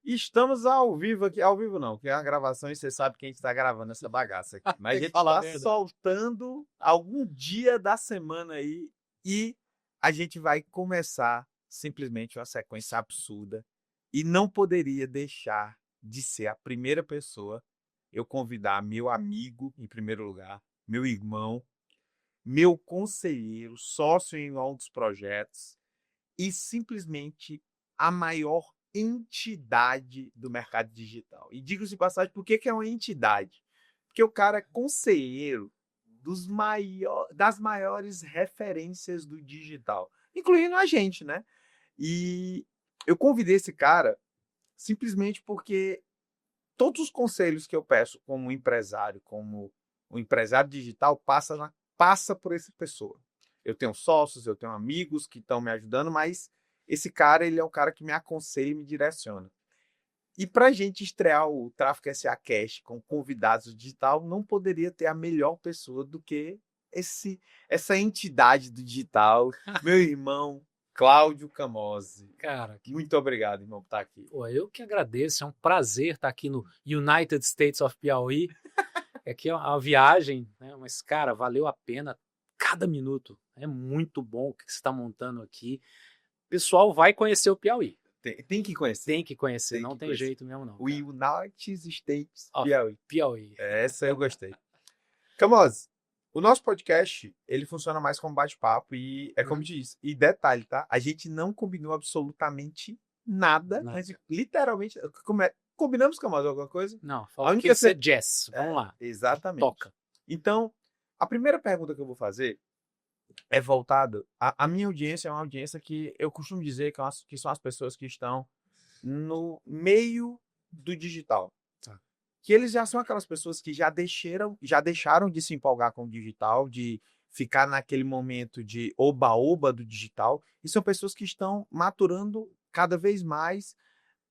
Estamos ao vivo aqui. Ao vivo não, porque é uma gravação e você sabe que a gente está gravando essa bagaça aqui. Mas a gente está soltando algum dia da semana aí e a gente vai começar simplesmente uma sequência absurda e não poderia deixar de ser a primeira pessoa eu convidar meu amigo, em primeiro lugar, meu irmão, meu conselheiro, sócio em um dos projetos e simplesmente a maior entidade do mercado digital. E digo-se de passagem, por que é uma entidade? Porque o cara é conselheiro das maiores referências do digital, incluindo a gente, né? E eu convidei esse cara simplesmente porque todos os conselhos que eu peço como empresário, como um empresário digital, passa por essa pessoa. Eu tenho sócios, eu tenho amigos que estão me ajudando, mas esse cara, ele é o cara que me aconselha e me direciona. E para a gente estrear o Tráfego SA Cash com convidados digital, não poderia ter a melhor pessoa do que essa entidade do digital, meu irmão Cláudio Camozzi. Cara, muito obrigado, irmão, por estar aqui. Pô, eu que agradeço, é um prazer estar aqui no United States of Piauí. Aqui é uma viagem, né? Mas, cara, valeu a pena cada minuto. É muito bom o que você está montando aqui. O pessoal vai conhecer o Piauí. Tem que conhecer. Tem que conhecer, não tem jeito mesmo não. O United States Piauí. Piauí. Essa eu gostei. Camozzi, o nosso podcast, ele funciona mais como bate-papo e é como diz. E detalhe, tá? A gente não combinou absolutamente nada. A gente, literalmente, combinamos, Camozzi, alguma coisa? Não, falta que ser jazz. Vamos lá. Exatamente. Toca. Então, a primeira pergunta que eu vou fazer é voltada. A minha audiência é uma audiência que eu costumo dizer que são as pessoas que estão no meio do digital. Que eles já são aquelas pessoas que já deixaram de se empolgar com o digital, de ficar naquele momento de oba-oba do digital, e são pessoas que estão maturando cada vez mais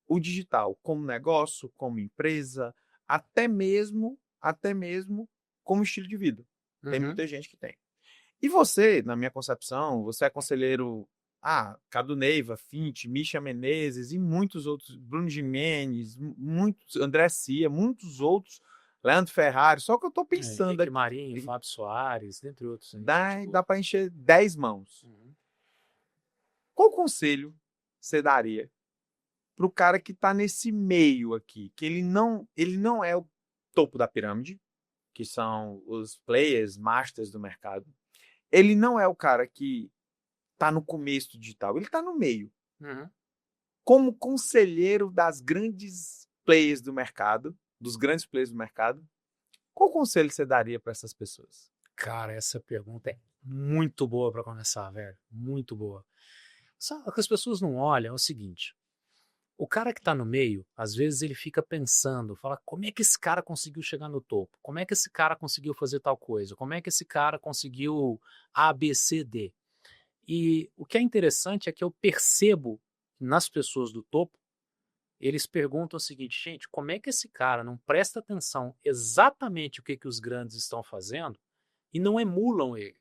o digital como negócio, como empresa, até mesmo como estilo de vida. Tem muita gente que tem. E você, na minha concepção, você é conselheiro Cadu Neiva, Fint, Misha Menezes e muitos outros, Bruno Gimenez, muitos, André Cia, muitos outros, Leandro Ferrari, só que eu estou pensando Henrique Marinho, Fábio Soares, dentre outros. Dá para encher 10 mãos. Qual conselho você daria para o cara que está nesse meio aqui, que ele não é o topo da pirâmide, que são os players, masters do mercado, ele não é o cara que está no começo do digital, ele está no meio. Como conselheiro das grandes players do mercado, dos grandes players do mercado, qual conselho você daria para essas pessoas? Cara, essa pergunta é muito boa para começar, velho. Muito boa. O que as pessoas não olham é o seguinte: o cara que está no meio, às vezes ele fica pensando, fala, como é que esse cara conseguiu chegar no topo? Como é que esse cara conseguiu fazer tal coisa? Como é que esse cara conseguiu A, B, C, D? E o que é interessante é que eu percebo nas pessoas do topo, eles perguntam o seguinte: gente, como é que esse cara não presta atenção exatamente o que os grandes estão fazendo e não emulam ele?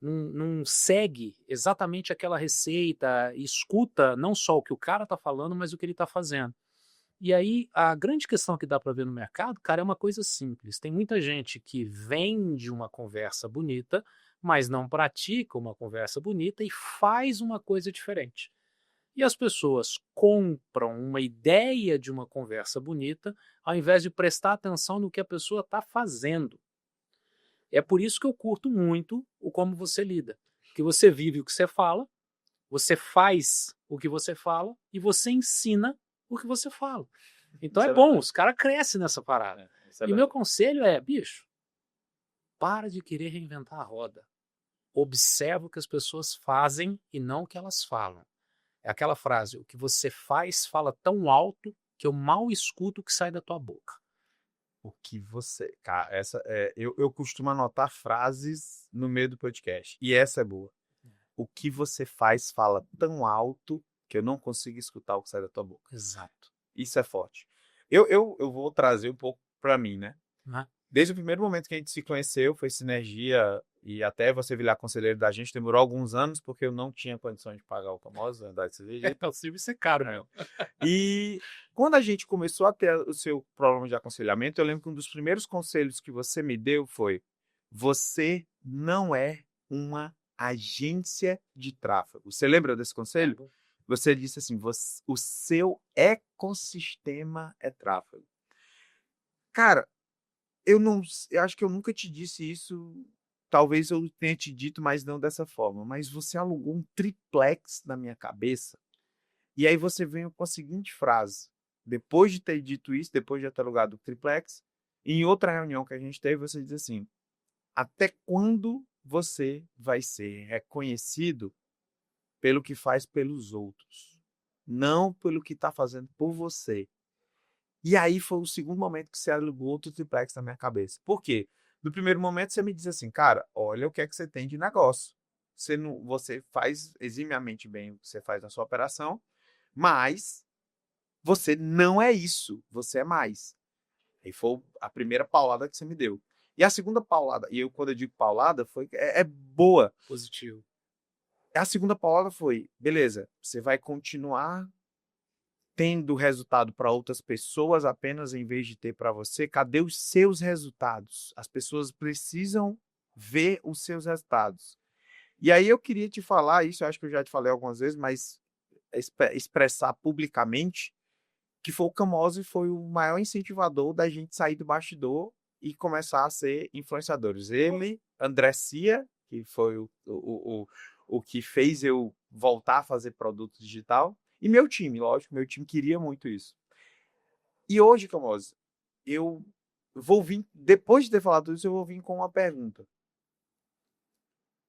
Não segue exatamente aquela receita, escuta não só o que o cara está falando, mas o que ele está fazendo. E aí, a grande questão que dá para ver no mercado, cara, é uma coisa simples. Tem muita gente que vende uma conversa bonita, mas não pratica uma conversa bonita e faz uma coisa diferente. E as pessoas compram uma ideia de uma conversa bonita, ao invés de prestar atenção no que a pessoa está fazendo. É por isso que eu curto muito o como você lida. Que você vive o que você fala, você faz o que você fala e você ensina o que você fala. Então é bom, os caras crescem nessa parada. E o meu conselho é, bicho, para de querer reinventar a roda. Observa o que as pessoas fazem e não o que elas falam. É aquela frase, o que você faz fala tão alto que eu mal escuto o que sai da tua boca. O que você... Cara, eu costumo anotar frases no meio do podcast. E essa é boa. O que você faz fala tão alto que eu não consigo escutar o que sai da tua boca. Exato. Isso é forte. Eu vou trazer um pouco para mim, né? Desde o primeiro momento que a gente se conheceu, foi sinergia e até você virar conselheiro da gente, demorou alguns anos, porque eu não tinha condições de pagar o Camoz, na verdade, você jeito. O Silvio, é caro, né? E quando a gente começou a ter o seu programa de aconselhamento, eu lembro que um dos primeiros conselhos que você me deu foi: você não é uma agência de tráfego. Você lembra desse conselho? Você disse assim: o seu ecossistema é tráfego. Cara, eu acho que eu nunca te disse isso. Talvez eu tenha te dito, mas não dessa forma. Mas você alugou um triplex na minha cabeça. E aí você veio com a seguinte frase. Depois de ter dito isso, depois de ter alugado o triplex, em outra reunião que a gente teve, você diz assim: até quando você vai ser reconhecido pelo que faz pelos outros, não pelo que está fazendo por você? E aí foi o segundo momento que você alugou outro triplex na minha cabeça. Por quê? No primeiro momento você me diz assim: cara, olha o que é que você tem de negócio. Você faz eximiamente bem o que você faz na sua operação, mas você não é isso, você é mais. E foi a primeira paulada que você me deu. E a segunda paulada, e eu quando eu digo paulada, é boa. Positivo. A segunda paulada foi: beleza, você vai continuar tendo resultado para outras pessoas apenas em vez de ter para você. Cadê os seus resultados? As pessoas precisam ver os seus resultados. E aí eu queria te falar isso, eu acho que eu já te falei algumas vezes, mas expressar publicamente que foi o Camose foi o maior incentivador da gente sair do bastidor e começar a ser influenciadores. Ele, André Cia, que foi o que fez eu voltar a fazer produto digital, e meu time, lógico, meu time queria muito isso. E hoje, Camose, eu vou vir, depois de ter falado tudo isso, eu vou vir com uma pergunta.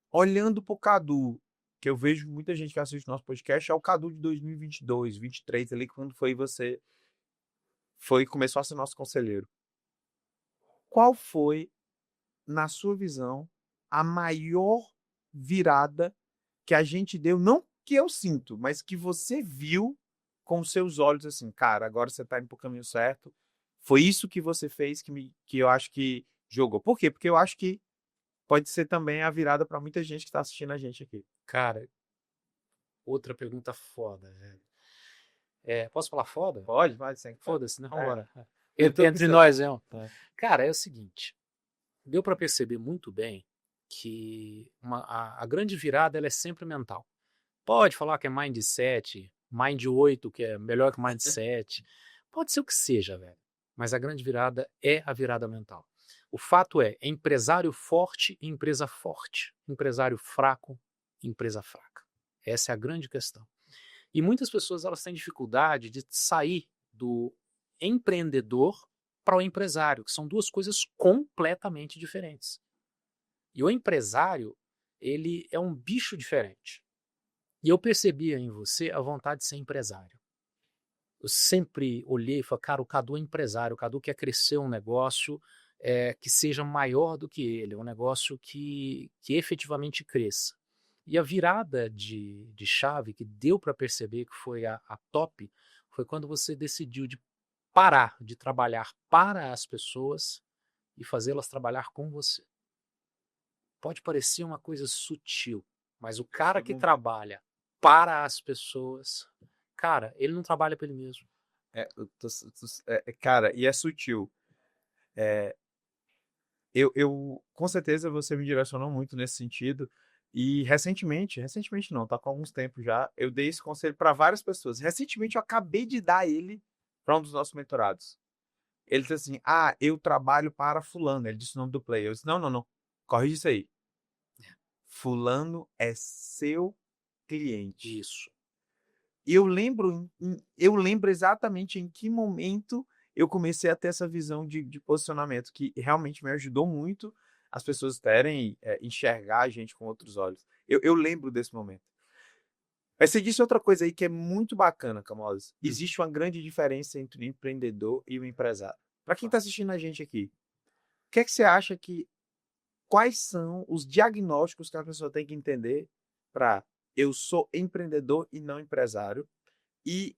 Olhando para o Cadu, que eu vejo muita gente que assiste nosso podcast, é o Cadu de 2022, 2023, ali, quando começou a ser nosso conselheiro. Qual foi, na sua visão, a maior virada que a gente deu, não que eu sinto, mas que você viu com seus olhos assim: cara, agora você está indo para o caminho certo. Foi isso que você fez que eu acho que jogou. Por quê? Porque eu acho que pode ser também a virada para muita gente que está assistindo a gente aqui. Cara, outra pergunta foda, velho. Posso falar foda? Pode, vai, sempre. Foda-se, né? Vambora. Entre nós, Cara, é o seguinte. Deu para perceber muito bem que a grande virada ela é sempre mental. Pode falar que é mindset, mind 8, que é melhor que mindset. Pode ser o que seja, velho. Mas a grande virada é a virada mental. O fato é empresário forte e empresa forte. Empresário fraco, empresa fraca. Essa é a grande questão. E muitas pessoas elas têm dificuldade de sair do empreendedor para o empresário, que são duas coisas completamente diferentes. E o empresário, ele é um bicho diferente. E eu percebia em você a vontade de ser empresário. Eu sempre olhei e falei: cara, o Cadu é empresário, o Cadu quer crescer um negócio que seja maior do que ele, um negócio que efetivamente cresça. E a virada de chave que deu para perceber que foi a top foi quando você decidiu de parar de trabalhar para as pessoas e fazê-las trabalhar com você. Pode parecer uma coisa sutil, mas o cara que trabalha para as pessoas, cara, ele não trabalha para ele mesmo. Cara, e é sutil. Eu com certeza você me direcionou muito nesse sentido. E recentemente não, tá com alguns tempos já, eu dei esse conselho para várias pessoas. Recentemente eu acabei de dar ele para um dos nossos mentorados. Ele disse assim: eu trabalho para fulano. Ele disse o nome do player. Eu disse: não, corrige isso aí. Fulano é seu cliente. Isso. E eu lembro exatamente em que momento eu comecei a ter essa visão de posicionamento, que realmente me ajudou muito as pessoas terem, enxergar a gente com outros olhos. Eu lembro desse momento. Mas você disse outra coisa aí que é muito bacana, Camões. Existe uma grande diferença entre o empreendedor e o empresário. Para quem está assistindo a gente aqui, o que é que você acha quais são os diagnósticos que a pessoa tem que entender para eu sou empreendedor e não empresário? E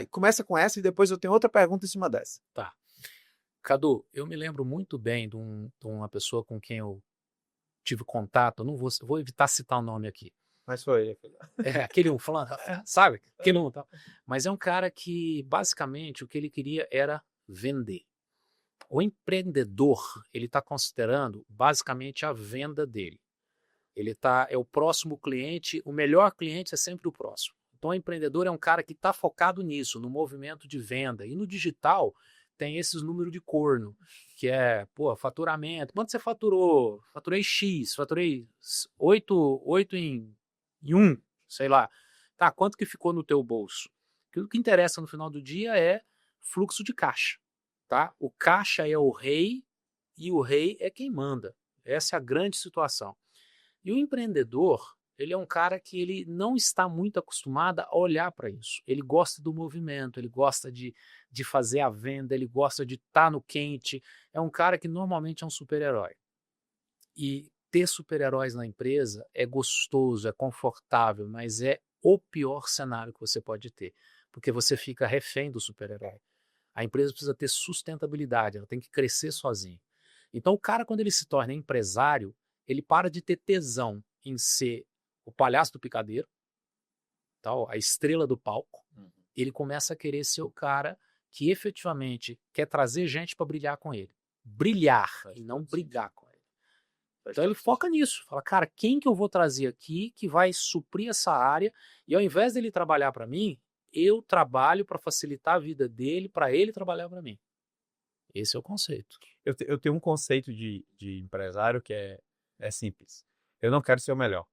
começa com essa e depois eu tenho outra pergunta em cima dessa. Tá. Cadu, eu me lembro muito bem de uma pessoa com quem eu tive contato, eu não vou evitar citar o nome aqui. Mas foi. Aquele um falando, sabe? Aquele um tal. Mas é um cara que, basicamente, o que ele queria era vender. O empreendedor, ele está considerando, basicamente, a venda dele. É o próximo cliente, o melhor cliente é sempre o próximo. Então, o empreendedor é um cara que está focado nisso, no movimento de venda. E no digital, tem esses números de corno, que é, faturamento. Quanto você faturou? Faturei X, faturei 8 em 1, sei lá. Tá, quanto que ficou no teu bolso? O que interessa no final do dia é fluxo de caixa, tá? O caixa é o rei e o rei é quem manda. Essa é a grande situação. E o empreendedor, ele é um cara que ele não está muito acostumado a olhar para isso. Ele gosta do movimento, ele gosta de fazer a venda, ele gosta de estar no quente. É um cara que normalmente é um super-herói. E ter super-heróis na empresa é gostoso, é confortável, mas é o pior cenário que você pode ter, porque você fica refém do super-herói. A empresa precisa ter sustentabilidade, ela tem que crescer sozinha. Então o cara, quando ele se torna empresário, ele para de ter tesão em ser o palhaço do picadeiro, tal, a estrela do palco. Ele começa a querer ser o cara que efetivamente quer trazer gente para brilhar com ele. Brilhar e não brigar com ele. Então ele foca nisso. Fala, cara, quem que eu vou trazer aqui que vai suprir essa área? E ao invés dele trabalhar para mim, eu trabalho para facilitar a vida dele, para ele trabalhar para mim. Esse é o conceito. Eu tenho um conceito de empresário que é simples. Eu não quero ser o melhor.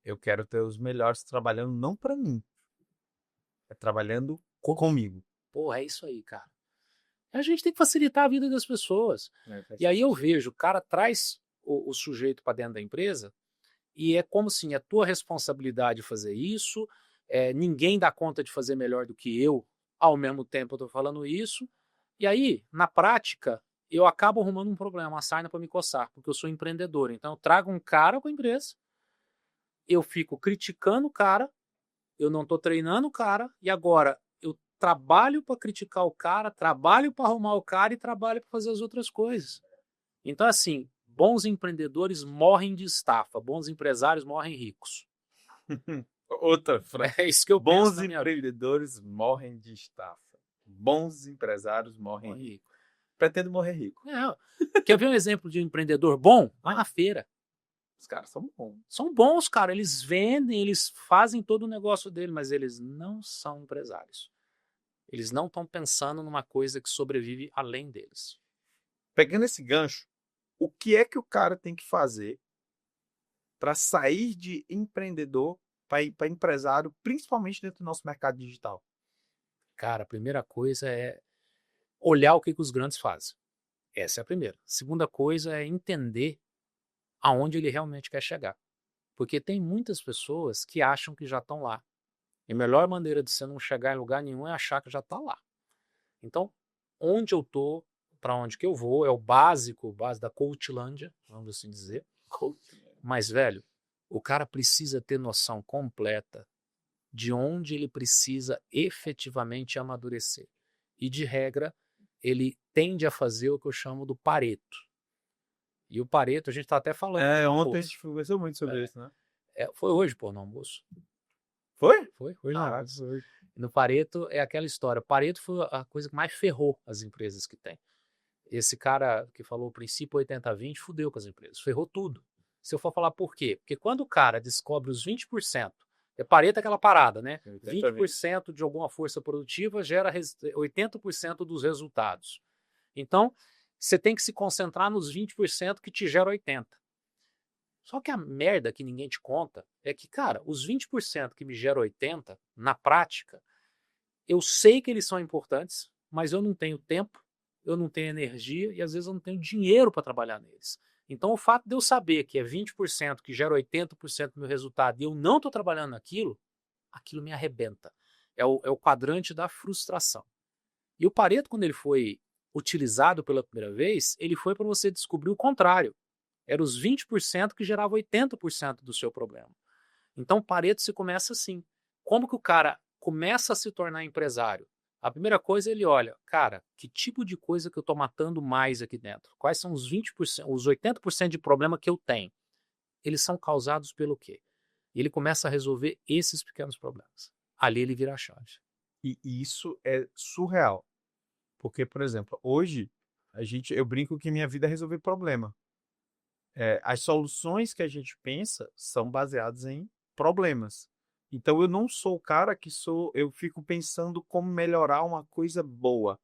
Eu quero ter os melhores trabalhando não para mim. É trabalhando comigo. Pô, é isso aí, cara. A gente tem que facilitar a vida das pessoas. E aí eu vejo, o cara traz o sujeito para dentro da empresa e é como assim, é tua responsabilidade fazer isso, ninguém dá conta de fazer melhor do que eu, ao mesmo tempo eu tô falando isso, e aí, na prática, eu acabo arrumando um problema, uma sarna para me coçar, porque eu sou empreendedor. Então eu trago um cara com a empresa, eu fico criticando o cara, eu não tô treinando o cara, e agora eu trabalho para criticar o cara, trabalho para arrumar o cara e trabalho para fazer as outras coisas. Então, assim, bons empreendedores morrem de estafa, bons empresários morrem ricos. Outra frase. É isso que eu penso. Bons empreendedores morrem de estafa. Bons empresários morrem ricos. Pretendo morrer rico. Quer ver um exemplo de um empreendedor bom? Vai na feira. Os caras são bons. São bons, cara. Eles vendem, eles fazem todo o negócio dele, mas eles não são empresários. Eles não estão pensando numa coisa que sobrevive além deles. Pegando esse gancho, o que é que o cara tem que fazer para sair de empreendedor para ir para empresário, principalmente dentro do nosso mercado digital? Cara, a primeira coisa é olhar o que os grandes fazem. Essa é a primeira. Segunda coisa é entender aonde ele realmente quer chegar. Porque tem muitas pessoas que acham que já estão lá. E a melhor maneira de você não chegar em lugar nenhum é achar que já está lá. Então, onde eu estou, para onde que eu vou, é o base da Coachlândia, vamos assim dizer. Mas, velho, o cara precisa ter noção completa de onde ele precisa efetivamente amadurecer. E, de regra, ele tende a fazer o que eu chamo do Pareto. E o Pareto, a gente está até falando. Ontem a gente conversou muito sobre isso, né? Foi hoje, pô, no almoço. Foi? Foi no almoço. No Pareto é aquela história. Pareto foi a coisa que mais ferrou as empresas que tem. Esse cara que falou o princípio 80-20 fudeu com as empresas, ferrou tudo. Se eu for falar por quê? Porque quando o cara descobre os 20%, Pareto é aquela parada, né? 20% de alguma força produtiva gera 80% dos resultados. Então, você tem que se concentrar nos 20% que te gera 80%. Só que a merda que ninguém te conta é que, cara, os 20% que me geram 80%, na prática, eu sei que eles são importantes, mas eu não tenho tempo, eu não tenho energia e às vezes eu não tenho dinheiro para trabalhar neles. Então, o fato de eu saber que é 20% que gera 80% do meu resultado e eu não estou trabalhando naquilo, aquilo me arrebenta. É o quadrante da frustração. E o Pareto, quando ele foi utilizado pela primeira vez, ele foi para você descobrir o contrário. Era os 20% que geravam 80% do seu problema. Então, Pareto se começa assim. Como que o cara começa a se tornar empresário A primeira coisa, ele olha, cara, que tipo de coisa que eu tô matando mais aqui dentro? Quais são os 20%, os 80% de problema que eu tenho? Eles são causados pelo quê? E ele começa a resolver esses pequenos problemas. Ali ele vira a chave. E isso é surreal. Porque, por exemplo, hoje eu brinco que minha vida é resolver problema. As soluções que a gente pensa são baseadas em problemas. Então eu não sou o cara eu fico pensando como melhorar uma coisa boa.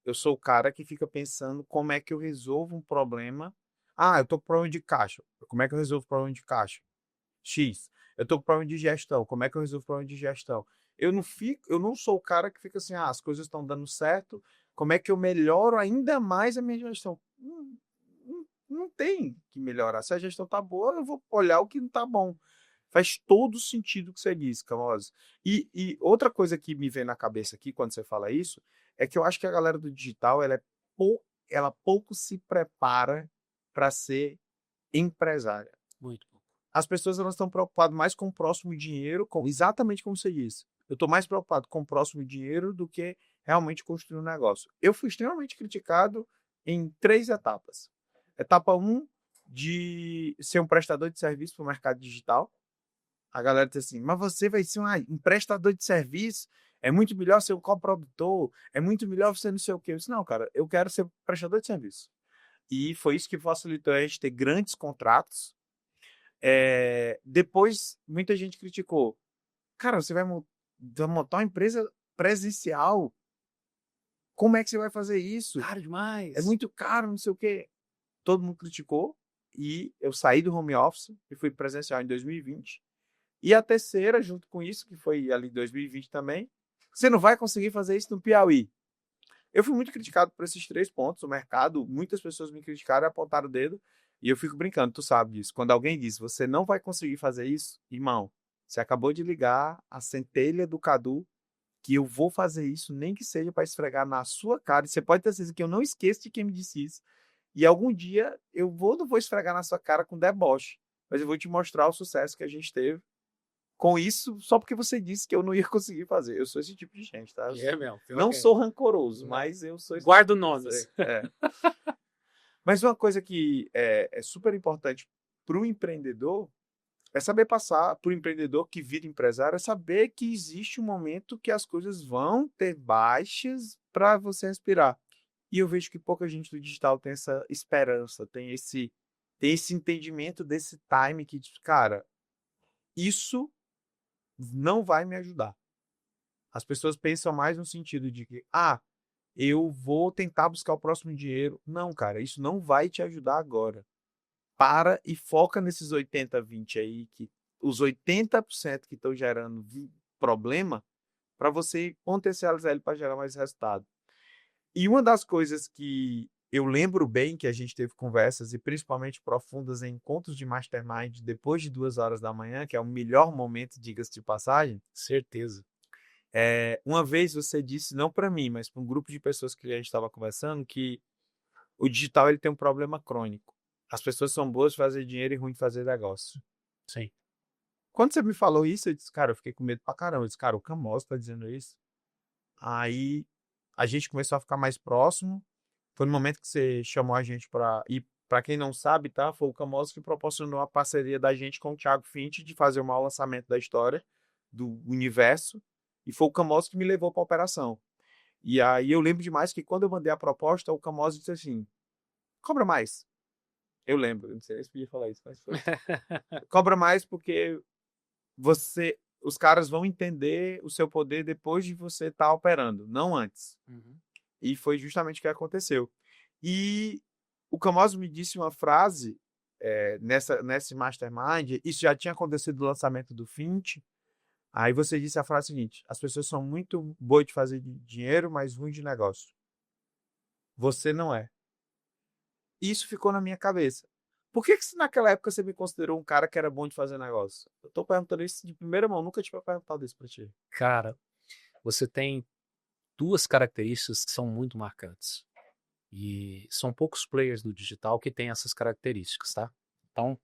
Eu sou o cara que fica pensando como é que eu resolvo um problema. Ah, eu tô com problema de caixa. Como é que eu resolvo o problema de caixa? X. Eu tô com problema de gestão. Como é que eu resolvo o problema de gestão? Eu não sou o cara que fica assim, as coisas estão dando certo. Como é que eu melhoro ainda mais a minha gestão? Não tem que melhorar. Se a gestão tá boa, eu vou olhar o que não tá bom. Faz todo sentido o que você disse, Camose. E outra coisa que me vem na cabeça aqui quando você fala isso é que eu acho que a galera do digital ela pouco se prepara para ser empresária. Muito bom. As pessoas elas estão preocupadas mais com o próximo dinheiro, exatamente como você disse. Eu estou mais preocupado com o próximo dinheiro do que realmente construir um negócio. Eu fui extremamente criticado em 3 etapas. Etapa 1, de ser um prestador de serviço para o mercado digital. A galera diz assim, mas você vai ser um prestador de serviço? É muito melhor ser um coprodutor? É muito melhor você não sei o quê? Eu disse, não, cara, eu quero ser prestador de serviço. E foi isso que facilitou a gente ter grandes contratos. Depois, muita gente criticou. Cara, você vai montar uma empresa presencial? Como é que você vai fazer isso? Caro demais. É muito caro, não sei o quê. Todo mundo criticou. E eu saí do home office e fui presencial em 2020. E a terceira, junto com isso, que foi ali em 2020 também, você não vai conseguir fazer isso no Piauí. Eu fui muito criticado por esses 3 pontos. O mercado, muitas pessoas me criticaram e apontaram o dedo. E eu fico brincando, tu sabe disso. Quando alguém diz, você não vai conseguir fazer isso, irmão, você acabou de ligar a centelha do Cadu, que eu vou fazer isso, nem que seja para esfregar na sua cara. E você pode ter certeza que eu não esqueço de quem me disse isso. E algum dia não vou esfregar na sua cara com deboche, mas eu vou te mostrar o sucesso que a gente teve com isso, só porque você disse que eu não ia conseguir fazer. Eu sou esse tipo de gente, tá? Mesmo. Não sou rancoroso, mas eu sou esse Guardo tipo de nomes. Mas uma coisa que é super importante para o empreendedor é saber passar, para o empreendedor que vira empresário, é saber que existe um momento que as coisas vão ter baixas para você respirar. E eu vejo que pouca gente do digital tem essa esperança, tem esse entendimento desse time que, cara, isso não vai me ajudar. As pessoas pensam mais no sentido de que, eu vou tentar buscar o próximo dinheiro. Não, cara, isso não vai te ajudar agora. Para e foca nesses 80-20 aí, que os 80% que estão gerando problema, para você potencializar ele para gerar mais resultado. E uma das coisas que eu lembro bem que a gente teve conversas, e principalmente profundas em encontros de mastermind depois de 2 horas da manhã, que é o melhor momento, diga-se de passagem. Certeza. Uma vez você disse, não para mim, mas para um grupo de pessoas que a gente estava conversando, que o digital ele tem um problema crônico. As pessoas são boas de fazer dinheiro e ruim de fazer negócio. Sim. Quando você me falou isso, eu disse, cara, eu fiquei com medo pra caramba. Eu disse, cara, o Camós tá dizendo isso. Aí a gente começou a ficar mais próximo. Foi no momento que você chamou a gente pra ir. Pra quem não sabe, tá? Foi o Camós que proporcionou a parceria da gente com o Thiago Finch de fazer o maior lançamento da história do universo. E foi o Camós que me levou pra operação. E aí eu lembro demais que quando eu mandei a proposta, o Camós disse assim, cobra mais. Eu lembro, eu não sei se podia falar isso, mas foi. Cobra mais porque os caras vão entender o seu poder depois de você estar operando, não antes. Uhum. E foi justamente o que aconteceu. E o Camós me disse uma frase nesse mastermind, isso já tinha acontecido no lançamento do Fint. Aí você disse a frase seguinte: as pessoas são muito boas de fazer dinheiro, mas ruins de negócio. Você não é. E isso ficou na minha cabeça. Por que naquela época você me considerou um cara que era bom de fazer negócio? Eu tô perguntando isso de primeira mão, nunca tinha perguntado isso pra ti. Cara, você tem 2 características que são muito marcantes. E são poucos players do digital que têm essas características, tá? Então,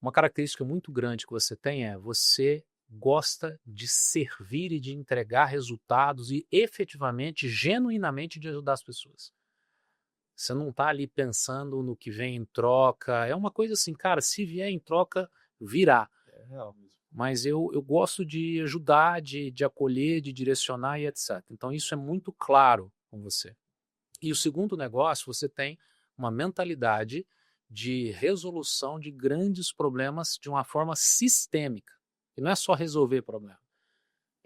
uma característica muito grande que você tem é você gosta de servir e de entregar resultados e efetivamente, genuinamente de ajudar as pessoas. Você não está ali pensando no que vem em troca. É uma coisa assim, cara, se vier em troca, virá. É real mesmo. Mas eu gosto de ajudar, de acolher, de direcionar e etc. Então isso é muito claro com você. E o segundo negócio, você tem uma mentalidade de resolução de grandes problemas de uma forma sistêmica. E não é só resolver problema.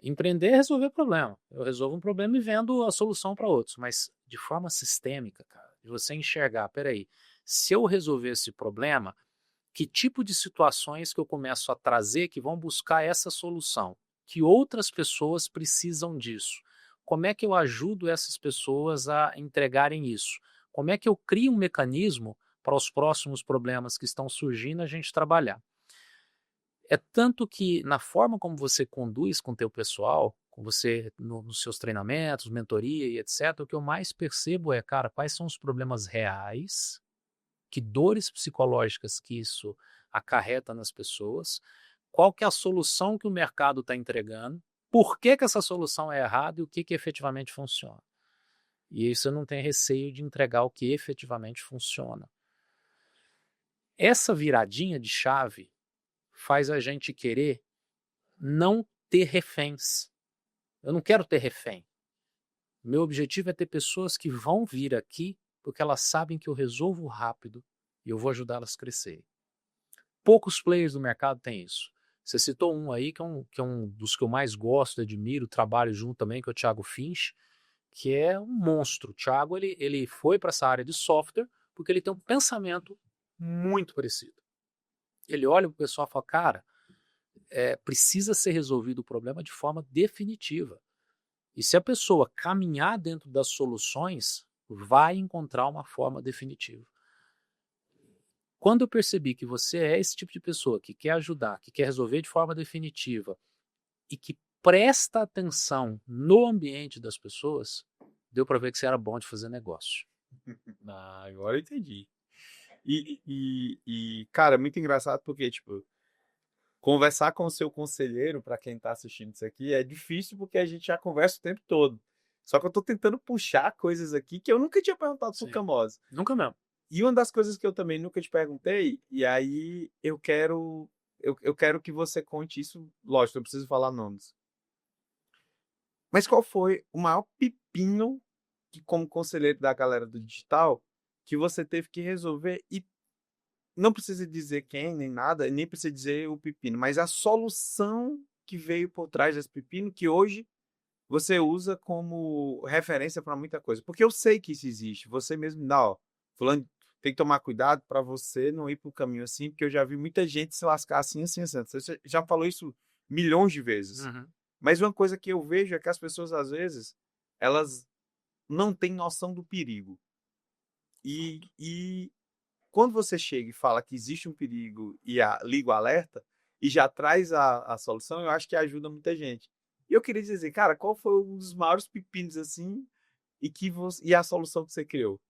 Empreender é resolver problema. Eu resolvo um problema e vendo a solução para outros. Mas de forma sistêmica, cara, de você enxergar, peraí, se eu resolver esse problema, que tipo de situações que eu começo a trazer que vão buscar essa solução? Que outras pessoas precisam disso? Como é que eu ajudo essas pessoas a entregarem isso? Como é que eu crio um mecanismo para os próximos problemas que estão surgindo a gente trabalhar? É tanto que na forma como você conduz com o teu pessoal, com você nos seus treinamentos, mentoria e etc., o que eu mais percebo é, cara, quais são os problemas reais, que dores psicológicas que isso acarreta nas pessoas, qual que é a solução que o mercado está entregando, por que essa solução é errada e o que efetivamente funciona. E isso eu não tenho receio de entregar o que efetivamente funciona. Essa viradinha de chave faz a gente querer não ter reféns. Eu não quero ter refém. Meu objetivo é ter pessoas que vão vir aqui porque elas sabem que eu resolvo rápido e eu vou ajudá-las a crescer. Poucos players do mercado têm isso. Você citou um aí que é um dos que eu mais gosto, admiro, trabalho junto também, que é o Thiago Finch, que é um monstro. O Thiago ele foi para essa área de software porque ele tem um pensamento muito parecido. Ele olha para o pessoal e fala, cara, precisa ser resolvido o problema de forma definitiva. E se a pessoa caminhar dentro das soluções, vai encontrar uma forma definitiva. Quando eu percebi que você é esse tipo de pessoa que quer ajudar, que quer resolver de forma definitiva e que presta atenção no ambiente das pessoas, deu para ver que você era bom de fazer negócio. Agora eu entendi. Cara, é muito engraçado porque, tipo, conversar com o seu conselheiro, para quem tá assistindo isso aqui, é difícil porque a gente já conversa o tempo todo. Só que eu tô tentando puxar coisas aqui que eu nunca tinha perguntado pro Camose. Nunca mesmo. E uma das coisas que eu também nunca te perguntei, e aí eu quero que você conte isso, lógico, não preciso falar nomes. Mas qual foi o maior pepino que, como conselheiro da galera do digital, que você teve que resolver e não precisa dizer quem, nem nada, nem precisa dizer o pepino, mas a solução que veio por trás desse pepino, que hoje você usa como referência para muita coisa. Porque eu sei que isso existe. Você mesmo dá, ó, fulano, tem que tomar cuidado para você não ir para o caminho assim, porque eu já vi muita gente se lascar assim, assim, assim. Você já falou isso milhões de vezes. Uhum. Mas uma coisa que eu vejo é que as pessoas, às vezes, elas não têm noção do perigo. E quando você chega e fala que existe um perigo e liga o alerta e já traz a solução, eu acho que ajuda muita gente. E eu queria dizer, cara, qual foi um dos maiores pepinos assim e a solução que você criou?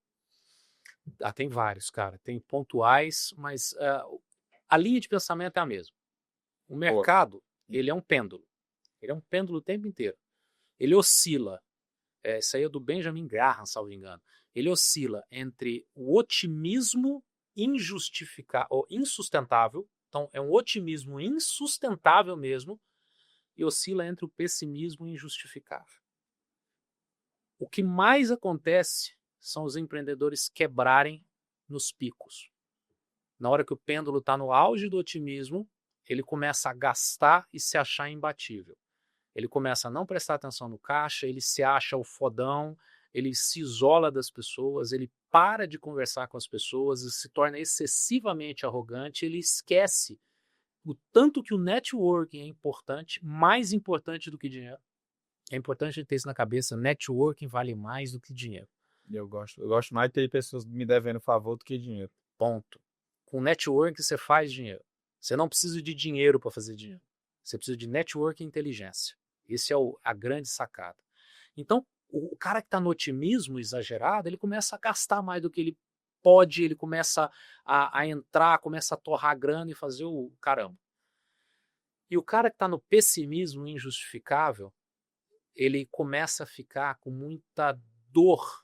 Tem vários, cara. Tem pontuais, mas a linha de pensamento é a mesma. O mercado, ele é um pêndulo. Ele é um pêndulo o tempo inteiro. Ele oscila. Isso aí é do Benjamin Graham, salvo engano. Ele oscila entre o otimismo injustificável ou insustentável. Então, é um otimismo insustentável mesmo. E oscila entre o pessimismo injustificável. O que mais acontece são os empreendedores quebrarem nos picos. Na hora que o pêndulo está no auge do otimismo, ele começa a gastar e se achar imbatível. Ele começa a não prestar atenção no caixa, ele se acha o fodão, ele se isola das pessoas, ele para de conversar com as pessoas, se torna excessivamente arrogante, ele esquece o tanto que o networking é importante, mais importante do que dinheiro. É importante ter isso na cabeça, networking vale mais do que dinheiro. Eu gosto mais de ter pessoas me devendo favor do que dinheiro. Ponto. Com networking você faz dinheiro. Você não precisa de dinheiro para fazer dinheiro. Você precisa de networking e inteligência. Esse é a grande sacada. Então, o cara que está no otimismo exagerado, ele começa a gastar mais do que ele pode, ele começa a entrar, começa a torrar grana e fazer o caramba. E o cara que está no pessimismo injustificável, ele começa a ficar com muita dor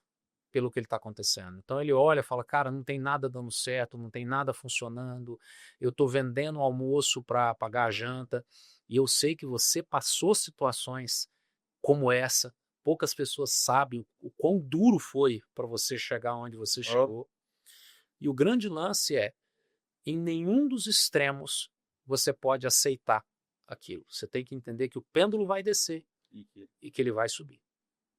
pelo que ele está acontecendo. Então ele olha e fala, cara, não tem nada dando certo, não tem nada funcionando, eu estou vendendo almoço para pagar a janta, e eu sei que você passou situações como essa, poucas pessoas sabem o quão duro foi para você chegar onde você chegou. E o grande lance é, em nenhum dos extremos você pode aceitar aquilo. Você tem que entender que o pêndulo vai descer e que ele vai subir.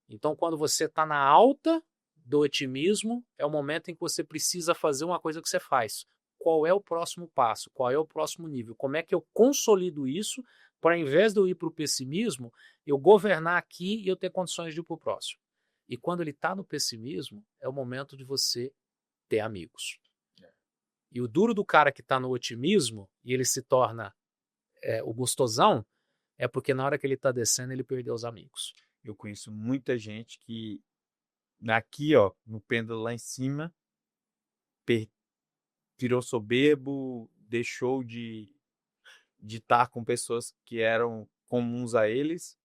Então, quando você está na alta do otimismo, é o momento em que você precisa fazer uma coisa que você faz. Qual é o próximo passo? Qual é o próximo nível? Como é que eu consolido isso para, ao invés de eu ir para o pessimismo, eu governar aqui e eu ter condições de ir para o próximo? E quando ele está no pessimismo, é o momento de você ter amigos. E o duro do cara que está no otimismo e ele se torna o gostosão é porque na hora que ele está descendo ele perdeu os amigos. Eu conheço muita gente que aqui, ó, no pêndulo lá em cima, virou soberbo, deixou de estar com pessoas que eram comuns a eles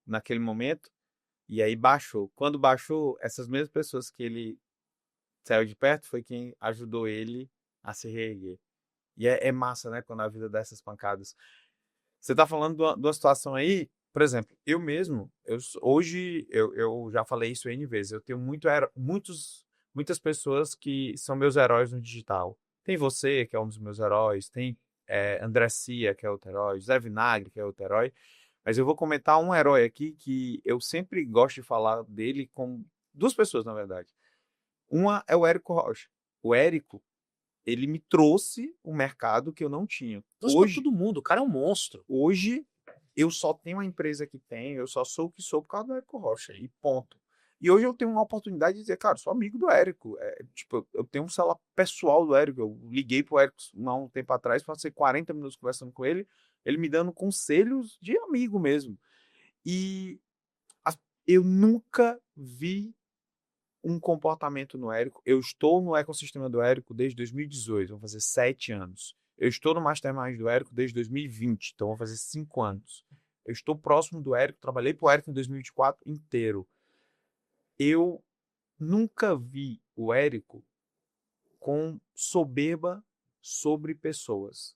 naquele momento, e aí baixou. Quando baixou, essas mesmas pessoas que ele saiu de perto foi quem ajudou ele a se reerguer. E é massa, né, quando a vida dá essas pancadas. Você tá falando de uma situação aí, por exemplo, eu mesmo, hoje, eu já falei isso N vezes, eu tenho muitas pessoas que são meus heróis no digital. Tem você, que é um dos meus heróis, tem André Cia, que é outro herói, Zé Vinagre, que é outro herói, mas eu vou comentar um herói aqui que eu sempre gosto de falar dele com duas pessoas, na verdade. Uma é o Érico Rocha. O Érico, ele me trouxe um mercado que eu não tinha. Trouxe para todo mundo, o cara é um monstro. Hoje, eu só tenho a empresa que tenho, eu só sou o que sou por causa do Érico Rocha, e ponto. E hoje eu tenho uma oportunidade de dizer, cara, sou amigo do Érico. Tipo, eu tenho um celular pessoal do Érico. Eu liguei pro Érico há um tempo atrás, passei 40 minutos conversando com ele me dando conselhos de amigo mesmo. E eu nunca vi um comportamento no Érico. Eu estou no ecossistema do Érico desde 2018, vão fazer 7 anos. Eu estou no Mastermind do Érico desde 2020, então vão fazer 5 anos. Eu estou próximo do Érico, trabalhei para o Érico em 2024 inteiro. Eu nunca vi o Érico com soberba sobre pessoas.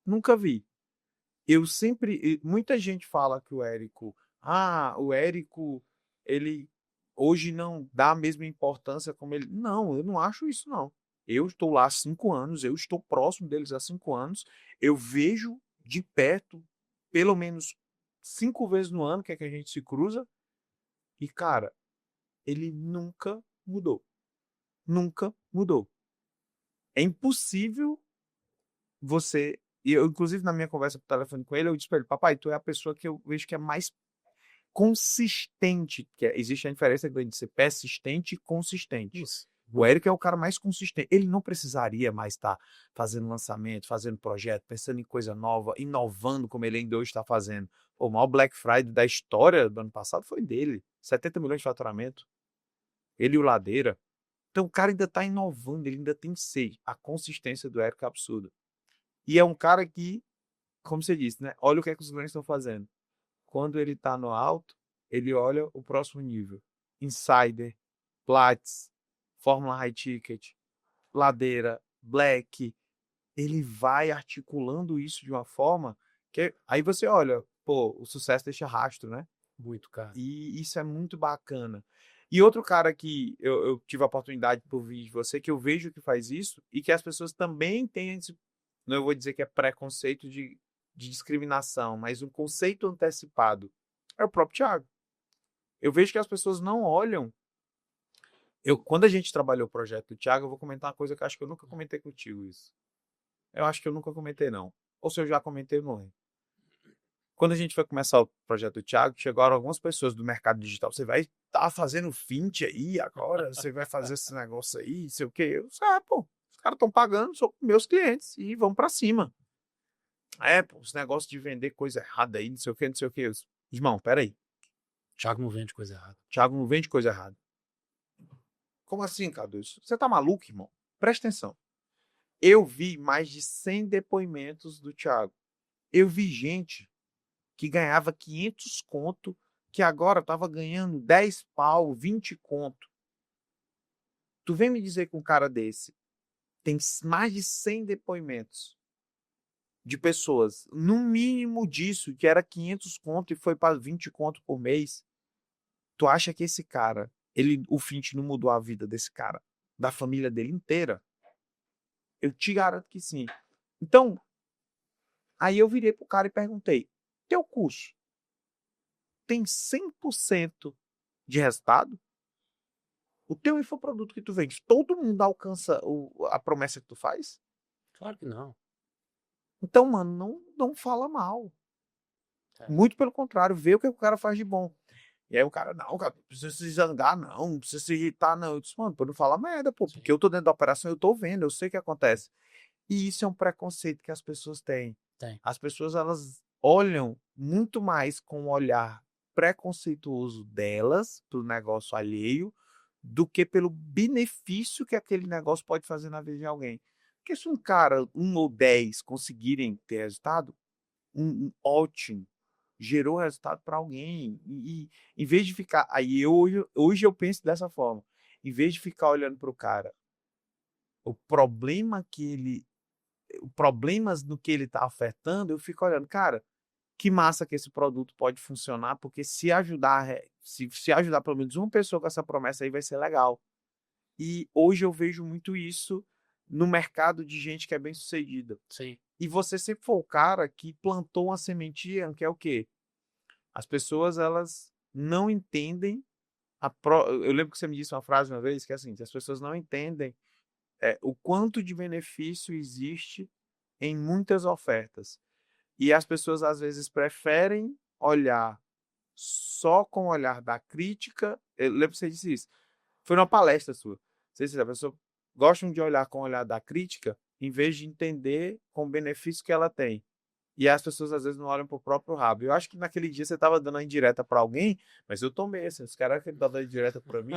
Nunca vi. Muita gente fala que o Érico, ele hoje não dá a mesma importância como ele. Não, eu não acho isso, não. Eu estou lá há 5 anos, eu estou próximo deles há 5 anos, eu vejo de perto, pelo menos 5 vezes no ano que a gente se cruza, e, cara, ele nunca mudou. Nunca mudou. É impossível você. E eu, inclusive, na minha conversa por telefone com ele, eu disse para ele, papai, tu é a pessoa que eu vejo que é mais consistente, existe a diferença de ser persistente e consistente. Isso. O Érico é o cara mais consistente. Ele não precisaria mais estar fazendo lançamento, fazendo projeto, pensando em coisa nova, inovando como ele ainda hoje está fazendo. O maior Black Friday da história do ano passado foi dele. 70 milhões de faturamento. Ele e o Ladeira. Então o cara ainda está inovando, ele ainda tem sede. A consistência do Érico é absurda. E é um cara que, como você disse, né? Olha o que é que os grandes estão fazendo. Quando ele está no alto, ele olha o próximo nível. Insider, Platts, Fórmula High Ticket, Ladeira, Black. Ele vai articulando isso de uma forma que aí você olha, pô, o sucesso deixa rastro, né? Muito, cara. E isso é muito bacana. E outro cara que eu tive a oportunidade por vir de você, que eu vejo que faz isso, e que as pessoas também têm esse, não vou dizer que é preconceito de discriminação, mas um conceito antecipado, é o próprio Thiago. Eu vejo que as pessoas não olham. Quando a gente trabalhou o projeto do Thiago, eu vou comentar uma coisa que eu acho que eu nunca comentei contigo isso. Eu acho que eu nunca comentei, não. Ou se eu já comentei, eu não lembro. Quando a gente foi começar o projeto do Thiago, chegaram algumas pessoas do mercado digital. Você vai estar fazendo fint aí agora? Você vai fazer esse negócio aí? Não sei o quê. Eu disse, pô, os caras estão pagando, são meus clientes e vão pra cima. Pô, os negócios de vender coisa errada aí, não sei o quê, não sei o quê. Irmão, peraí. Thiago não vende coisa errada. Thiago não vende coisa errada. Como assim, Cadu? Você tá maluco, irmão? Presta atenção. Eu vi mais de 100 depoimentos do Thiago. Eu vi gente que ganhava 500 conto, que agora estava ganhando 10 pau, 20 conto. Tu vem me dizer que um cara desse tem mais de 100 depoimentos de pessoas, no mínimo disso, que era 500 conto e foi para 20 conto por mês. Tu acha que esse cara, o Fint não mudou a vida desse cara, da família dele inteira? Eu te garanto que sim. Então, aí eu virei pro cara e perguntei, teu curso tem 100% de resultado? O teu infoproduto que tu vende, todo mundo alcança a promessa que tu faz? Claro que não. Então, mano, não fala mal. Muito pelo contrário, vê o que o cara faz de bom. E aí o cara, não, cara, não precisa se zangar, não precisa se irritar, não. Eu disse, mano, pô, não fala merda, pô, porque eu tô dentro da operação, eu tô vendo, eu sei o que acontece. E isso é um preconceito que as pessoas têm. As pessoas, elas olham muito mais com o olhar preconceituoso delas, pro negócio alheio, do que pelo benefício que aquele negócio pode fazer na vida de alguém. Porque se um cara, 1 ou 10, conseguirem ter resultado, ótimo, gerou resultado para alguém. E em vez de ficar. Aí hoje eu penso dessa forma. Em vez de ficar olhando para o cara, o problema que ele. Problemas no que ele está ofertando, eu fico olhando, cara, que massa que esse produto pode funcionar, porque se ajudar, se ajudar pelo menos uma pessoa com essa promessa aí, vai ser legal. E hoje eu vejo muito isso no mercado de gente que é bem sucedida. Sim. E você sempre foi o cara que plantou uma sementinha, que é o quê? As pessoas, elas não entendem eu lembro que você me disse uma frase uma vez que é assim, as pessoas não entendem o quanto de benefício existe em muitas ofertas. E as pessoas, às vezes, preferem olhar só com o olhar da crítica. Eu lembro que você disse isso. Foi numa palestra sua. Você disse, a pessoa gosta de olhar com o olhar da crítica em vez de entender com o benefício que ela tem. E as pessoas às vezes não olham pro próprio rabo. Eu acho que naquele dia você estava dando a indireta para alguém, mas eu tomei assim, os caras que estão dando a indireta para mim.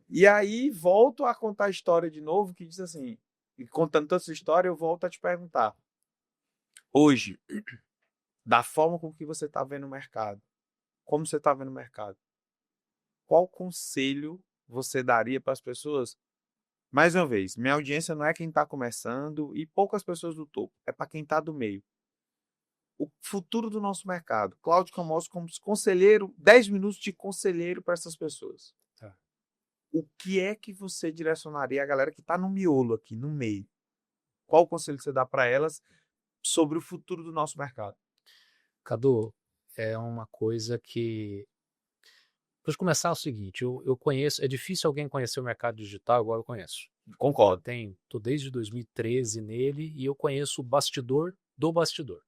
E aí volto a contar a história de novo, que diz assim, e contando toda essa história, eu volto a te perguntar. Hoje, da forma com que você está vendo o mercado, como você está vendo o mercado, qual conselho você daria para as pessoas? Mais uma vez, minha audiência não é quem está começando e poucas pessoas do topo, é para quem está do meio. O futuro do nosso mercado. Cláudio Camosso como conselheiro, 10 minutos de conselheiro para essas pessoas. Tá. O que é que você direcionaria a galera que está no miolo aqui, no meio? Qual o conselho você dá para elas sobre o futuro do nosso mercado? Cadu, é uma coisa que... Para começar é o seguinte, eu conheço, é difícil alguém conhecer o mercado digital igual eu conheço. Concordo. Tô desde 2013 nele e eu conheço o bastidor do bastidor.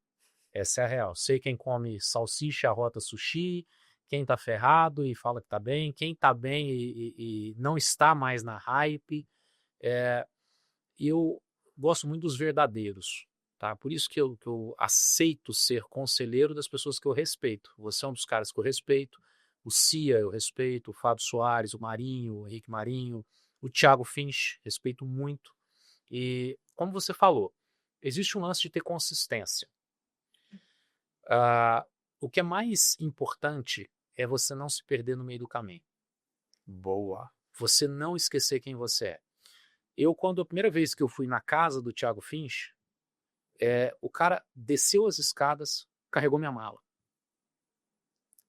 Essa é a real. Sei quem come salsicha, rota sushi, quem tá ferrado e fala que tá bem, quem tá bem e não está mais na hype. Eu gosto muito dos verdadeiros, tá? Por isso que eu aceito ser conselheiro das pessoas que eu respeito. Você é um dos caras que eu respeito. O Cia eu respeito, o Fábio Soares, o Marinho, o Henrique Marinho, o Thiago Finch, respeito muito. E, como você falou, existe um lance de ter consistência. O que é mais importante é você não se perder no meio do caminho. Boa. Você não esquecer quem você é. Quando a primeira vez que eu fui na casa do Thiago Finch, o cara desceu as escadas, carregou minha mala.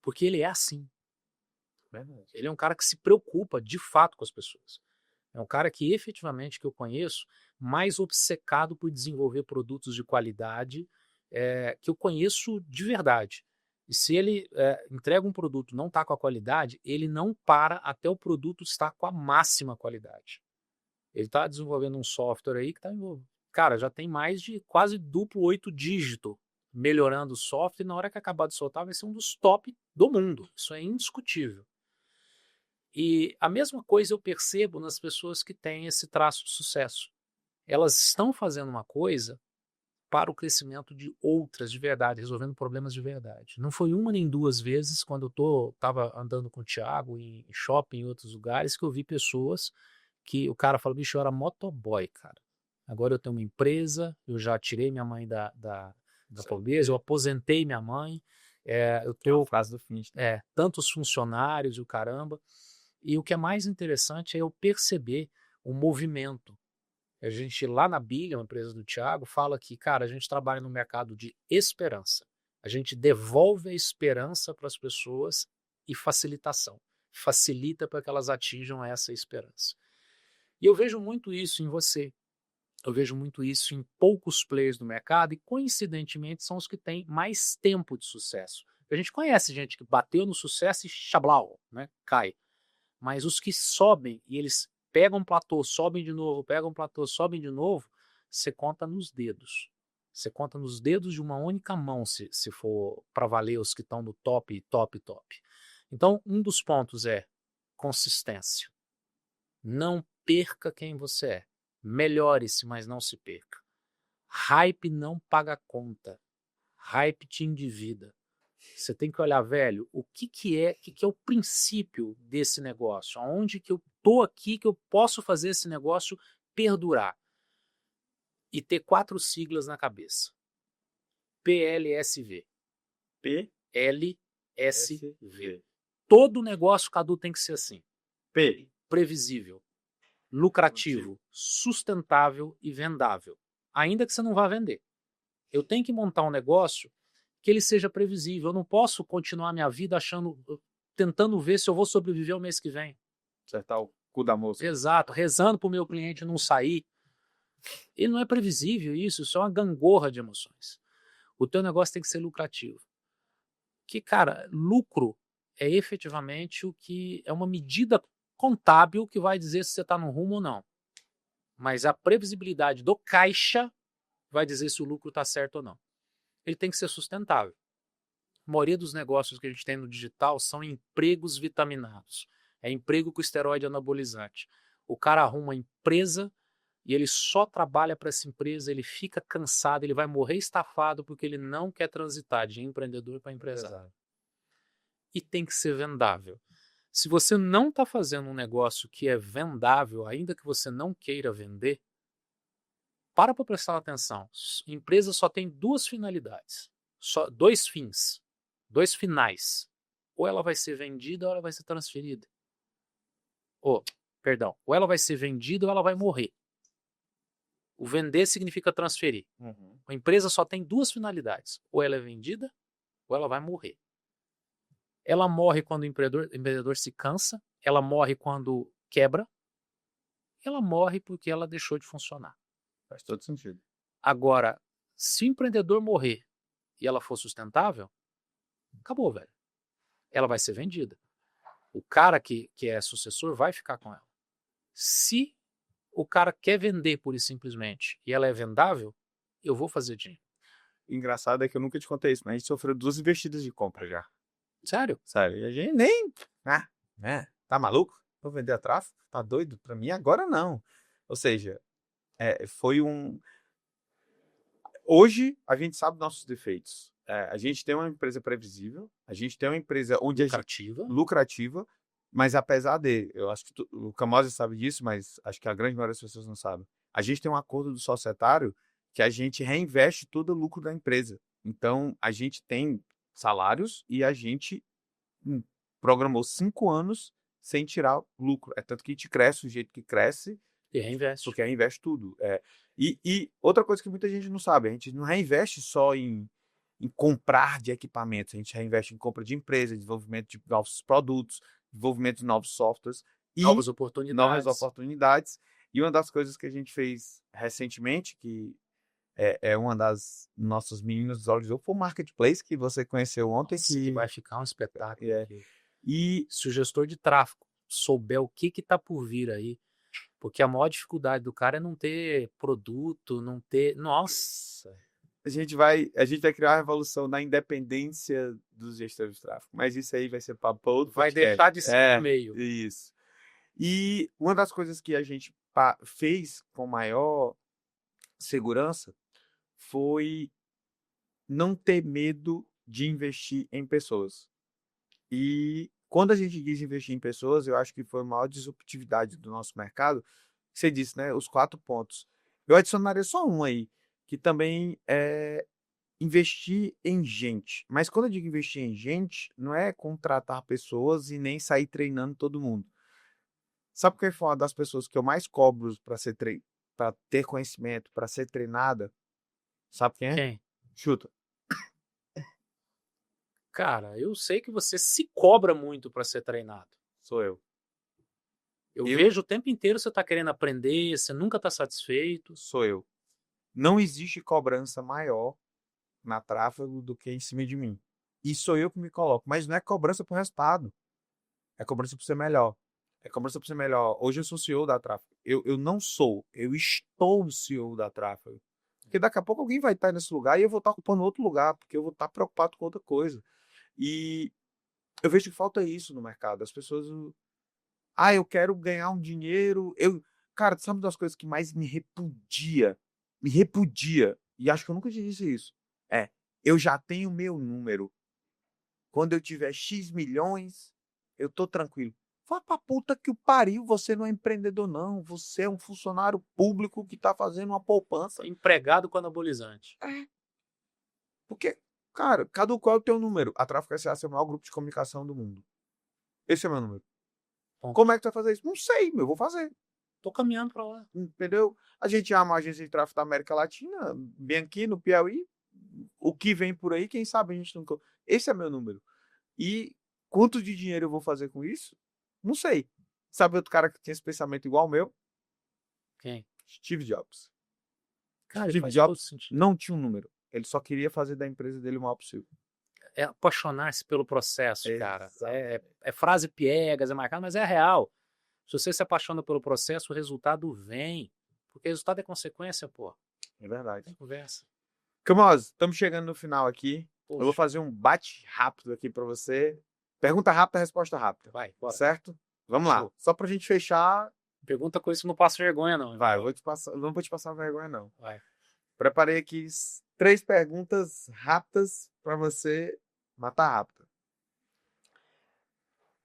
Porque ele é assim. Verdade. Ele é um cara que se preocupa de fato com as pessoas. É um cara que efetivamente que eu conheço mais obcecado por desenvolver produtos de qualidade que eu conheço de verdade. E se ele entrega um produto e não está com a qualidade, ele não para até o produto estar com a máxima qualidade. Ele está desenvolvendo um software aí que está envolvido. Cara, já tem mais de quase duplo 8 dígito melhorando o software e na hora que acabar de soltar vai ser um dos top do mundo. Isso é indiscutível. E a mesma coisa eu percebo nas pessoas que têm esse traço de sucesso. Elas estão fazendo uma coisa para o crescimento de outras de verdade, resolvendo problemas de verdade. Não foi uma nem duas vezes quando eu estava andando com o Thiago em shopping em outros lugares que eu vi pessoas que o cara falou, bicho, eu era motoboy, cara. Agora eu tenho uma empresa, eu já tirei minha mãe da da pobreza, eu aposentei minha mãe, eu tenho frase do fim. tantos funcionários e o caramba. E o que é mais interessante é eu perceber o movimento. A gente lá na Bilha, uma empresa do Thiago, fala que, cara, a gente trabalha no mercado de esperança. A gente devolve a esperança para as pessoas e facilitação. Facilita para que elas atinjam essa esperança. E eu vejo muito isso em você. Eu vejo muito isso em poucos players do mercado e, coincidentemente, são os que têm mais tempo de sucesso. A gente conhece gente que bateu no sucesso e chablau, né? Cai. Mas os que sobem e eles pegam um platô, sobem de novo, pegam um platô, sobem de novo, você conta nos dedos. Você conta nos dedos de uma única mão, se for para valer os que estão no top, top, top. Então, um dos pontos é consistência. Não perca quem você é. Melhore-se, mas não se perca. Hype não paga conta. Hype te endivida. Você tem que olhar, velho, o que é o princípio desse negócio? Aonde que eu tô aqui que eu posso fazer esse negócio perdurar? E ter 4 siglas na cabeça. PLSV. PLSV. Todo negócio, Cadu, tem que ser assim. P. Previsível, lucrativo, sustentável e vendável. Ainda que você não vá vender. Eu tenho que montar um negócio que ele seja previsível. Eu não posso continuar minha vida tentando ver se eu vou sobreviver o mês que vem. Acertar o cu da moça. Exato, rezando para o meu cliente não sair. Ele não é previsível isso é uma gangorra de emoções. O teu negócio tem que ser lucrativo. Que, cara, lucro é efetivamente o que é uma medida contábil que vai dizer se você está no rumo ou não. Mas a previsibilidade do caixa vai dizer se o lucro está certo ou não. Ele tem que ser sustentável. A maioria dos negócios que a gente tem no digital são empregos vitaminados. É emprego com esteroide anabolizante. O cara arruma uma empresa e ele só trabalha para essa empresa, ele fica cansado, ele vai morrer estafado porque ele não quer transitar de empreendedor para empresário. E tem que ser vendável. Se você não está fazendo um negócio que é vendável, ainda que você não queira vender, para prestar atenção. Empresa só tem 2 finalidades, só 2 fins, 2 finais. Ou ela vai ser vendida ou ela vai ser transferida. Ou ela vai ser vendida ou ela vai morrer. O vender significa transferir. A empresa só tem 2 finalidades. Ou ela é vendida ou ela vai morrer. Ela morre quando o empreendedor se cansa, ela morre quando quebra, ela morre porque ela deixou de funcionar. Faz todo sentido. Agora, se o empreendedor morrer e ela for sustentável, acabou, velho. Ela vai ser vendida. O cara que é sucessor vai ficar com ela. Se o cara quer vender pura e simplesmente e ela é vendável, eu vou fazer dinheiro. Engraçado é que eu nunca te contei isso, mas a gente sofreu 2 investidas de compra já. Sério? Sério. E a gente nem... tá maluco? Vou vender a tráfego? Tá doido? Pra mim agora não. Ou seja, foi um... Hoje a gente sabe nossos defeitos. A gente tem uma empresa previsível, a gente tem uma empresa onde lucrativa, mas apesar de, eu acho que o Camose sabe disso, mas acho que a grande maioria das pessoas não sabe. A gente tem um acordo do societário que a gente reinveste todo o lucro da empresa. Então, a gente tem salários e a gente programou 5 anos sem tirar lucro. É tanto que a gente cresce do jeito que cresce. E reinveste. Porque reinveste tudo. E outra coisa que muita gente não sabe, a gente não reinveste só em comprar de equipamentos, a gente reinveste em compra de empresas, desenvolvimento de novos produtos, desenvolvimento de novos softwares e novas oportunidades. E uma das coisas que a gente fez recentemente, que é uma das nossas meninas dos olhos, foi o Marketplace, que você conheceu ontem. Nossa, que vai ficar um espetáculo. E se o gestor de tráfego souber o que está por vir aí, porque a maior dificuldade do cara é não ter produto, não ter... Nossa! A gente vai criar uma revolução na independência dos gestores de tráfego. Mas isso aí vai ser para outro vai podcast. Deixar de ser no meio. Isso. E uma das coisas que a gente fez com maior segurança foi não ter medo de investir em pessoas. E quando a gente diz investir em pessoas, eu acho que foi a maior disruptividade do nosso mercado. Você disse, né? Os 4 pontos. Eu adicionaria só um aí, que também é investir em gente. Mas quando eu digo investir em gente, não é contratar pessoas e nem sair treinando todo mundo. Sabe quem foi uma das pessoas que eu mais cobro para ter conhecimento, para ser treinada? Sabe quem é? Quem? Chuta. Cara, eu sei que você se cobra muito para ser treinado. Sou eu. Eu vejo o tempo inteiro você tá querendo aprender, você nunca tá satisfeito. Sou eu. Não existe cobrança maior na tráfego do que em cima de mim. E sou eu que me coloco. Mas não é cobrança por resultado. É cobrança por ser melhor. É cobrança por ser melhor. Hoje eu sou CEO da tráfego. Eu não sou. Eu estou o CEO da tráfego. Porque daqui a pouco alguém vai estar nesse lugar e eu vou estar ocupando outro lugar, porque eu vou estar preocupado com outra coisa. E eu vejo que falta isso no mercado. As pessoas... eu quero ganhar um dinheiro. Cara, sabe uma das coisas que mais me repudia? Me repudia. E acho que eu nunca te disse isso. Eu já tenho meu número. Quando eu tiver X milhões, eu tô tranquilo. Vá pra puta que o pariu, você não é empreendedor, não. Você é um funcionário público que tá fazendo uma poupança. Empregado com anabolizante. Porque, cara, cada qual é o teu número? A Tráfego SA é o maior grupo de comunicação do mundo. Esse é o meu número. Ponto. Como é que tu vai fazer isso? Não sei, eu vou fazer. Tô caminhando pra lá. Entendeu? A gente é uma agência de tráfego da América Latina, bem aqui no Piauí. O que vem por aí, quem sabe a gente nunca... Esse é meu número. E quanto de dinheiro eu vou fazer com isso? Não sei. Sabe outro cara que tinha esse pensamento igual ao meu? Quem? Steve Jobs. Cara, Steve Jobs não tinha um número. Ele só queria fazer da empresa dele o maior possível. É apaixonar-se pelo processo, cara. É frase piegas, é marcada, mas é real. Se você se apaixona pelo processo, o resultado vem. Porque o resultado é consequência, pô. É verdade. Tem conversa. Camoso, estamos chegando no final aqui. Poxa. Eu vou fazer um bate rápido aqui para você. Pergunta rápida, resposta rápida. Vai, bora. Certo? Vamos lá. Só pra gente fechar. Pergunta coisa que não passa vergonha, não. Vai, não vou te passar vergonha, não. Vai. Preparei aqui 3 perguntas rápidas para você matar rápido.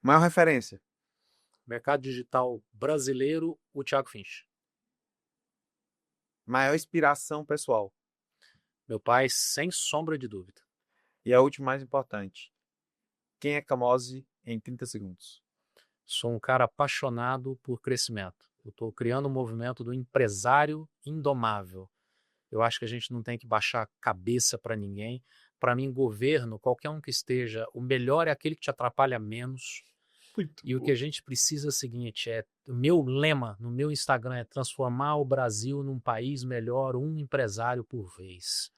Maior referência? Mercado digital brasileiro, o Thiago Finch. Maior inspiração pessoal? Meu pai, sem sombra de dúvida. E a última mais importante. Quem é Camose em 30 segundos? Sou um cara apaixonado por crescimento. Eu estou criando um movimento do empresário indomável. Eu acho que a gente não tem que baixar a cabeça para ninguém. Para mim, governo, qualquer um que esteja, o melhor é aquele que te atrapalha menos. Muito e bom. O que a gente precisa é o seguinte, o meu lema no meu Instagram é transformar o Brasil num país melhor, um empresário por vez.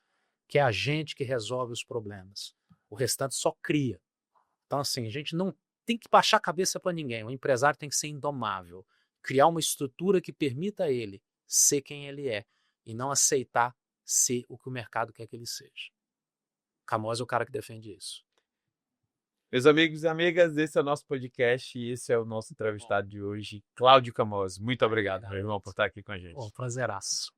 Que é a gente que resolve os problemas. O restante só cria. Então, assim, a gente não tem que baixar a cabeça para ninguém. O empresário tem que ser indomável. Criar uma estrutura que permita a ele ser quem ele é e não aceitar ser o que o mercado quer que ele seja. Camose é o cara que defende isso. Meus amigos e amigas, esse é o nosso podcast e esse é o nosso entrevistado de hoje, Cláudio Camose. Muito obrigado, meu irmão, por estar aqui com a gente. Prazeraço.